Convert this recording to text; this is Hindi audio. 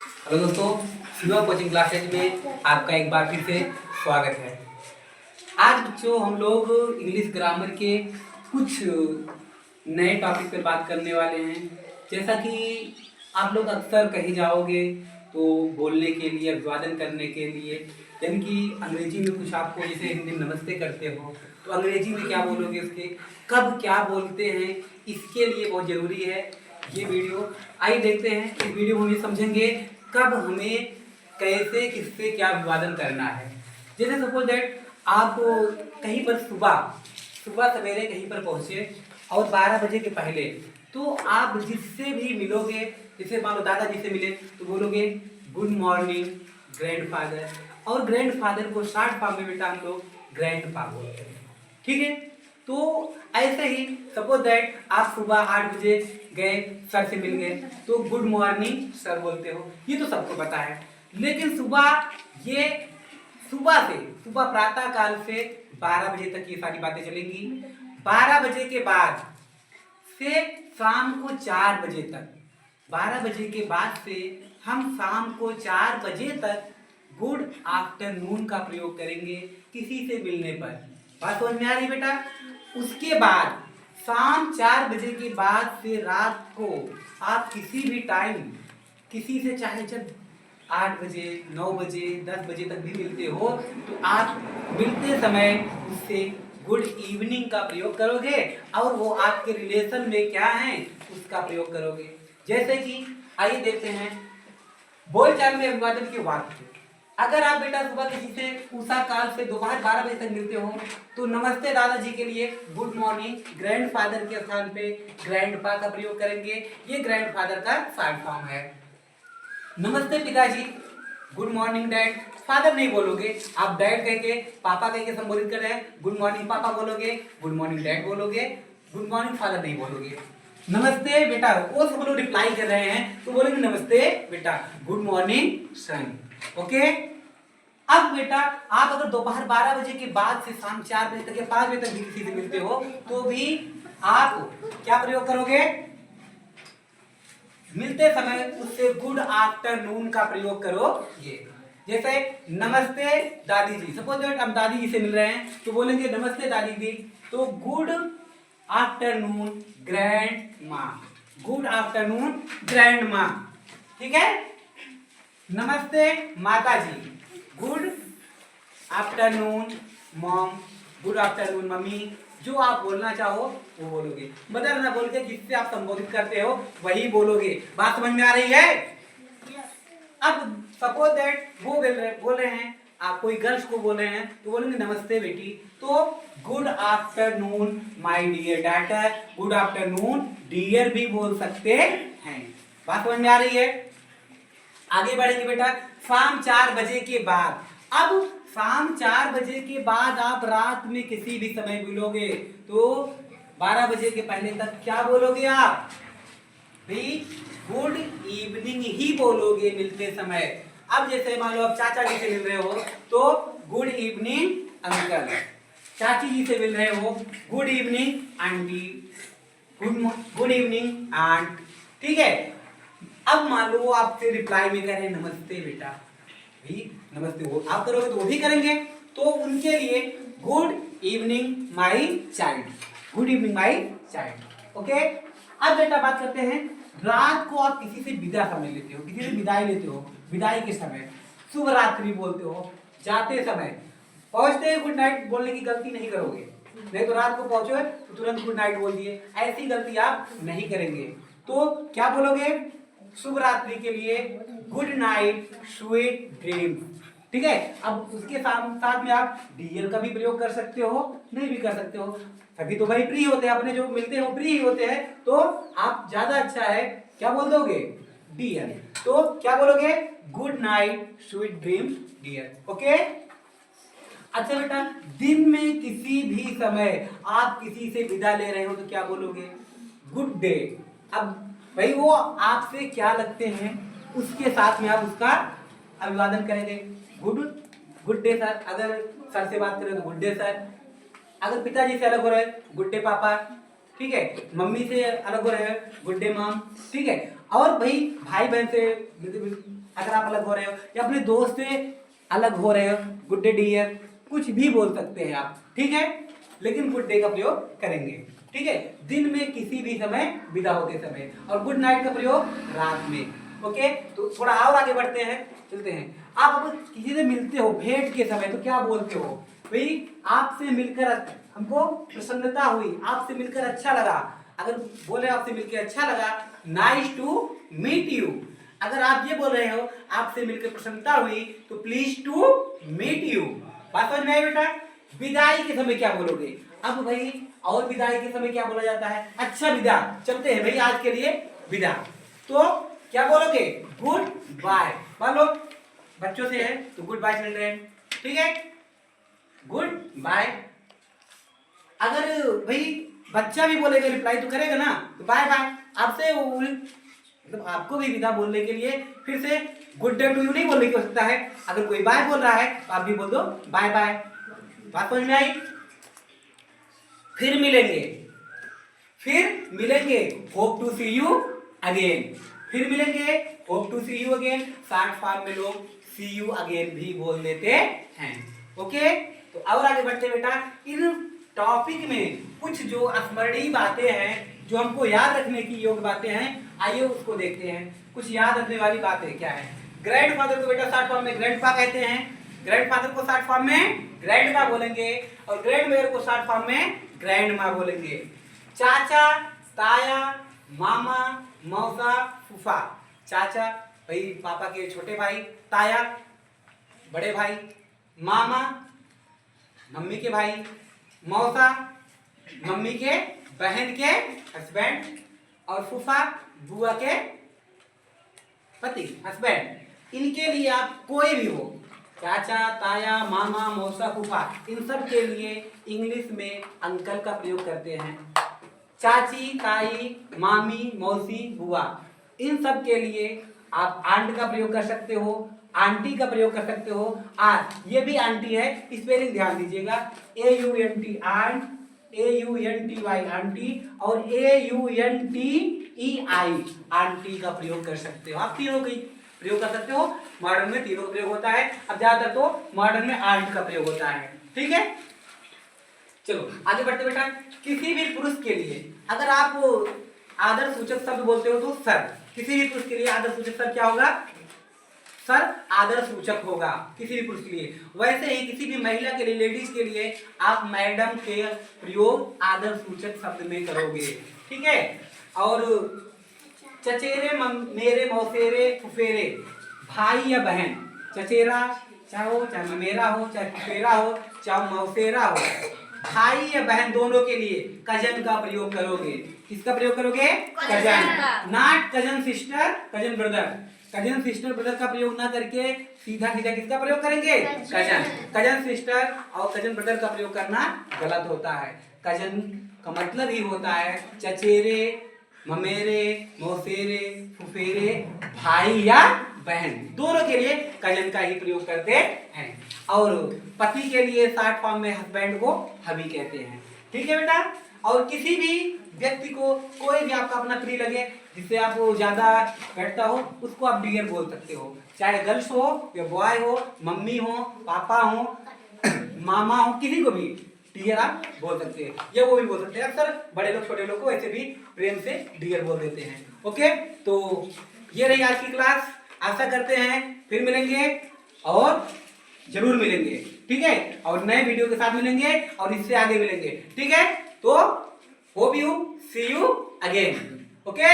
हेलो दोस्तों, शिवा कोचिंग क्लासेज में आपका एक बार फिर से स्वागत है। आज बच्चों हम लोग इंग्लिश ग्रामर के कुछ नए टॉपिक पर बात करने वाले हैं। जैसा कि आप लोग अक्सर कहीं जाओगे तो बोलने के लिए, अभिवादन करने के लिए, यानी कि अंग्रेजी में कुछ आपको, जैसे हिंदी में नमस्ते करते हो तो अंग्रेजी में क्या बोलोगे, उसके कब क्या बोलते हैं, इसके लिए बहुत ज़रूरी है ये वीडियो। आइए देखते हैं, इस वीडियो में हम ये समझेंगे कब हमें कैसे किससे क्या अभिवादन करना है। जैसे सपोज दैट आप कहीं पर सुबह सवेरे कहीं पर पहुंचे और 12 बजे के पहले, तो आप जिससे भी मिलोगे, जैसे मान लो दादाजी से मिले तो बोलोगे गुड मॉर्निंग ग्रैंडफादर, और ग्रैंडफादर को शॉर्ट फॉर्म में बेटा हम लोग ग्रैंडपा बोलते हैं। ठीक है, तो ऐसे ही सपोज दैट आप सुबह 8 बजे गए, सर से मिल गए तो गुड मॉर्निंग सर बोलते हो, ये तो सबको पता है। लेकिन सुबह प्रातः काल से 12 बजे तक ये सारी बातें चलेंगी। 12 बजे के बाद से शाम को 4 बजे तक, 12 बजे के बाद से हम शाम को 4 बजे तक गुड आफ्टरनून का प्रयोग करेंगे किसी से मिलने पर। बात समझ में आ रही बेटा? उसके बाद शाम 4 बजे के बाद से रात को आप किसी भी टाइम किसी से, चाहे जब 8 बजे 9 बजे 10 बजे तक भी मिलते हो, तो आप मिलते समय उससे गुड इवनिंग का प्रयोग करोगे और वो आपके रिलेशन में क्या है उसका प्रयोग करोगे। जैसे कि आइए देखते हैं बोलचाल में अभिवादन के वाक्य। अगर आप बेटा सुबह किसी से उषा काल से दोपहर 12 बजे तक मिलते हो तो नमस्ते दादाजी के लिए गुड मॉर्निंग, ग्रैंडफादर के स्थान पे ग्रैंडपा का प्रयोग करेंगे। ये ग्रैंडफादर का शॉर्ट फॉर्म है। नमस्ते पिताजी, गुड मॉर्निंग डैड, फादर नहीं बोलोगे, आप डैड कह के पापा कह के संबोधित कर रहे हैं, गुड मॉर्निंग पापा बोलोगे, गुड मॉर्निंग डैड बोलोगे, गुड मॉर्निंग फादर नहीं बोलोगे। नमस्ते बेटा, वो सब लोग रिप्लाई कर रहे हैं तो बोलेंगे नमस्ते बेटा, गुड मॉर्निंग सन। ओके, अब बेटा आप अगर दोपहर 12 बजे के बाद से शाम 4 बजे तक या 5 बजे तक भी किसी से मिलते हो तो भी आप क्या प्रयोग करोगे? मिलते समय उससे गुड आफ्टरनून का प्रयोग करोगे। जैसे नमस्ते दादी जी, सपोज दैट हम दादी जी से मिल रहे हैं तो बोलेंगे नमस्ते दादी जी, तो good afternoon grandma, good afternoon grandma. ठीक है, नमस्ते माता जी, good afternoon mom, good afternoon mummy. जो आप बोलना चाहो वो बोलोगे, बदल ना बोल के जिससे आप संबोधित करते हो वही बोलोगे। बात समझ में आ रही है? अब सपोज दैट वो बोल रहे हैं, आप कोई गर्ल्स को बोल रहे हैं तो बोलेंगे नमस्ते बेटी, तो good afternoon my dear daughter, good afternoon dear भी बोल सकते हैं। बात समझ में आ रही है? आगे बढ़ेंगे बेटा। शाम 4 बजे के बाद, अब शाम 4 बजे के बाद आप रात में किसी भी समय मिलोगे तो 12 बजे के पहले तक क्या बोलोगे आप? भाई गुड इवनिंग ही बोलोगे मिलते समय। अब जैसे मान लो आप चाचा जी से मिल रहे हो तो गुड इवनिंग अंकल, चाची जी से मिल रहे हो good evening aunty, good evening aunt. ठीक है, अब मान लो वो आपसे रिप्लाई में कह रहे हैं नमस्ते बेटा, भी नमस्ते वो आप करोगे तो वो भी करेंगे, तो उनके लिए good evening my child, good evening my child. Okay, अब बेटा बात करते हैं रात को आप किसी से विदा समय लेते हो, किसी से विदाई लेते हो, विदाई के समय शुभ रात्रि बोलते हो। जाते समय पहुंचते ही गुड नाइट बोलने की गलती नहीं करोगे, नहीं तो रात को पहुंचो तो तुरंत गुड नाइट बोल दिए, ऐसी गलती आप नहीं करेंगे। तो क्या बोलोगे? शुभ रात्रि के लिए गुड नाइट स्वीट ड्रीम। ठीक है, अब उसके साथ में आप डियर का भी प्रयोग कर सकते हो, नहीं भी कर सकते हो, सभी तो भाई प्री होते हैं, अपने जो मिलते हैं वो प्री ही होते हैं, तो आप ज्यादा अच्छा है क्या बोल दोगे? डियर। तो क्या बोलोगे? Good night sweet dream dear. Okay, अच्छा बेटा, दिन में किसी भी समय आप किसी से विदा ले रहे हो तो क्या बोलोगे? Good day. अब भाई वो आपसे क्या लगते हैं उसके साथ में आप उसका अभिवादन करेंगे, गुड डे सर। अगर सर से बात करें तो गुड डे सर, अगर पिताजी से अलग हो रहे गुड डे पापा। ठीक है, मम्मी से अलग हो रहे गुड डे मॉम। ठीक है, और भाई भाई बहन से अगर आप अलग हो रहे हो या अपने दोस्त से अलग हो रहे हो, गुड डे डियर, कुछ भी बोल सकते हैं आप, ठीक है, लेकिन गुड डे का प्रयोग करेंगे, ठीक है, दिन में किसी भी समय विदा होते समय, और गुड नाइट का प्रयोग रात में। ओके, तो थोड़ा और आगे बढ़ते हैं, चलते हैं। आप अब किसी से मिलते हो भेंट के समय तो क्या बोलते हो? भाई आपसे मिलकर हमको प्रसन्नता हुई, आपसे मिलकर अच्छा लगा। अगर बोले आपसे मिलकर अच्छा लगा, नाइस टू मीट यू। अगर आप ये बोल रहे हो आपसे मिलकर प्रसन्नता हुई, तो प्लीज टू मीट यू। बात समझ में आई बेटा? विदाई के समय क्या बोलोगे? अब भाई और विदाई के समय क्या बोला जाता है? अच्छा विदा, चलते हैं भाई आज के लिए विदा। तो क्या बोलोगे? Goodbye. मान लो बच्चों से है तो गुड बाय चिल्ड्रेन, ठीक है, गुड बाय। अगर भाई बच्चा भी बोलेगा, रिप्लाई तो करेगा ना, तो बाय बाय। आपसे मतलब आपको भी विदा बोलने के लिए फिर से गुड डे टू यू नहीं बोलने की आवश्यकता है। अगर कोई बाय बोल रहा है तो आप भी बोल दो बाय बाय। बात समझ में आई? फिर मिलेंगे, फिर मिलेंगे, hope to see you again. फिर मिलेंगे, hope to see you again. Short form में लोग सी यू अगेन भी बोल देते हैं। ओके, तो और आगे बढ़ते बेटा। इन टॉपिक में कुछ जो स्मरणीय बातें हैं, जो हमको याद रखने की योग्य बातें हैं, आइए उसको देखते हैं। कुछ याद रखने वाली बातें क्या है? ग्रैंडफादर को बेटा शॉर्ट फॉर्म में ग्रैंडपा कहते हैं। ग्रैंडफादर को शॉर्ट फॉर्म में ग्रैंडपा बोलेंगे, और ग्रैंडमदर को शॉर्ट फॉर्म में ग्रैंडमा बोलेंगे। चाचा, ताया, मामा, मौसा, फूफा। चाचा भाई पापा के छोटे भाई, ताया बड़े भाई, मामा मम्मी के भाई, मौसा मम्मी के बहन के हस्बैंड, और फूफा बुआ के पति हस्बैंड। इनके लिए आप कोई भी हो, चाचा, ताया, मामा, मौसा, फूफा, इन सब के लिए इंग्लिश में अंकल का प्रयोग करते हैं। चाची, ताई, मामी, मौसी, बुआ, इन सब के लिए आप आंट का प्रयोग कर सकते हो, आंटी का प्रयोग कर सकते हो। ये भी आंटी है, स्पेलिंग ध्यान दीजिएगा, AUNT आंट, AUNTY आंटी, और AUNTEI आंटी का प्रयोग कर सकते हो। आप तीनों का प्रयोग कर सकते हो। मॉडर्न में तीनों का प्रयोग होता है, अब ज्यादातर तो मॉडर्न में आंट का प्रयोग होता है, ठीक है। चलो आगे बढ़ते बेटा। किसी भी पुरुष के लिए अगर आप आदर सूचक शब्द बोलते हो तो सर। किसी भी पुरुष के लिए आदर सूचक शब्द क्या होगा? सर आदर सूचक होगा किसी भी पुरुष के लिए। वैसे ही किसी भी महिला के लिए, लेडीज के लिए आप मैडम के प्रयोग आदर सूचक शब्द में करोगे, ठीक है। और चचेरे, मेरे, मौसेरे, फुफेरे, भाई या बहन, चचेरा चाहे हो, चाहे ममेरा हो, चाहे फुफेरा हो, चाहे मौसेरा हो, भाई या बहन दोनों के लिए कजन का प्रयोग करोगे। किसका प्रयोग करोगे? Cousin. Not cousin sister, cousin brother. Cousin sister brother का प्रयोग ना करके सीधा सीधा किसका प्रयोग करेंगे? कजन। कजन सिस्टर और कजन ब्रदर का प्रयोग करना गलत होता है। कजन का मतलब ही होता है चचेरे, ममेरे, मौसेरे, फुफेरे, भाई या बहन, दोनों के लिए कजन का ही प्रयोग करते हैं। और पति के लिए शॉर्ट फॉर्म में हस्बैंड को हबी कहते हैं, ठीक है बेटा। और किसी भी व्यक्ति को, कोई भी आपका अपना प्रिय लगे, जिससे आप ज्यादा बैठता हो, उसको आप डियर बोल सकते हो। चाहे गर्ल्स हो या बॉय हो, मम्मी हो, पापा हो, मामा हो, किसी को भी डियर आप बोल सकते हैं, या वो भी बोल सकते हैं। अक्सर बड़े लोग छोटे लोग को ऐसे भी प्रेम से डियर बोल देते हैं। ओके, तो ये रही आज की क्लास। आशा करते हैं फिर मिलेंगे, और जरूर मिलेंगे, ठीक है, और नए वीडियो के साथ मिलेंगे, और इससे आगे मिलेंगे, ठीक है। तो hope you see you again. Okay.